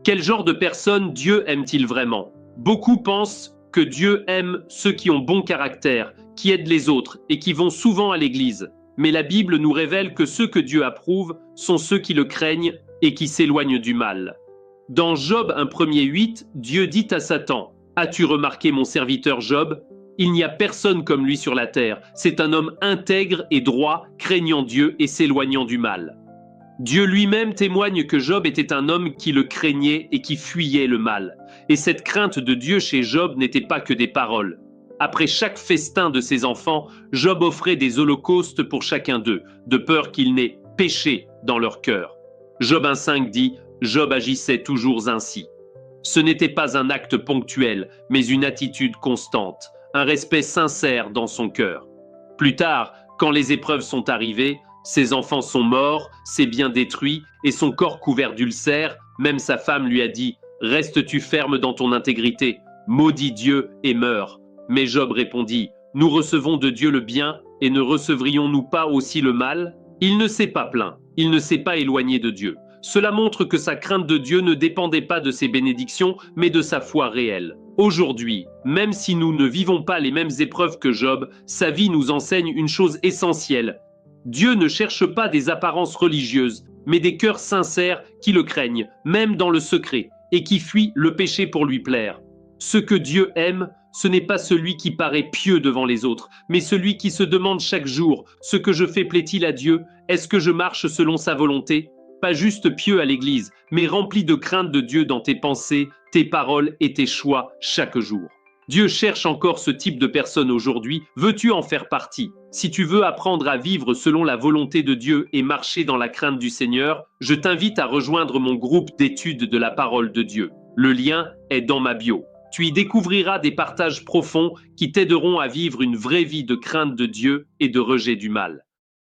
Quel genre de personne Dieu aime-t-il vraiment? Beaucoup pensent que Dieu aime ceux qui ont bon caractère, qui aident les autres et qui vont souvent à l'église. Mais la Bible nous révèle que ceux que Dieu approuve sont ceux qui le craignent et qui s'éloignent du mal. Dans Job 1,8, Dieu dit à Satan: « As-tu remarqué mon serviteur Job? Il n'y a personne comme lui sur la terre. C'est un homme intègre et droit, craignant Dieu et s'éloignant du mal. » Dieu lui-même témoigne que Job était un homme qui le craignait et qui fuyait le mal. Et cette crainte de Dieu chez Job n'était pas que des paroles. Après chaque festin de ses enfants, Job offrait des holocaustes pour chacun d'eux, de peur qu'il n'ait péché dans leur cœur. Job 1,5 dit: « Job agissait toujours ainsi. » Ce n'était pas un acte ponctuel, mais une attitude constante, un respect sincère dans son cœur. Plus tard, quand les épreuves sont arrivées, ses enfants sont morts, ses biens détruits et son corps couvert d'ulcères. Même sa femme lui a dit: « Restes-tu ferme dans ton intégrité? Maudis Dieu et meurs. » Mais Job répondit: « Nous recevons de Dieu le bien et ne recevrions-nous pas aussi le mal ?» Il ne s'est pas plaint, il ne s'est pas éloigné de Dieu. Cela montre que sa crainte de Dieu ne dépendait pas de ses bénédictions, mais de sa foi réelle. Aujourd'hui, même si nous ne vivons pas les mêmes épreuves que Job, sa vie nous enseigne une chose essentielle. Dieu ne cherche pas des apparences religieuses, mais des cœurs sincères qui le craignent, même dans le secret, et qui fuient le péché pour lui plaire. Ce que Dieu aime, ce n'est pas celui qui paraît pieux devant les autres, mais celui qui se demande chaque jour: « Ce que je fais plaît-il à Dieu? Est-ce que je marche selon sa volonté ?» Pas juste pieux à l'église, mais rempli de crainte de Dieu dans tes pensées, tes paroles et tes choix chaque jour. Dieu cherche encore ce type de personne aujourd'hui. Veux-tu en faire partie? Si tu veux apprendre à vivre selon la volonté de Dieu et marcher dans la crainte du Seigneur, je t'invite à rejoindre mon groupe d'études de la parole de Dieu. Le lien est dans ma bio. Tu y découvriras des partages profonds qui t'aideront à vivre une vraie vie de crainte de Dieu et de rejet du mal.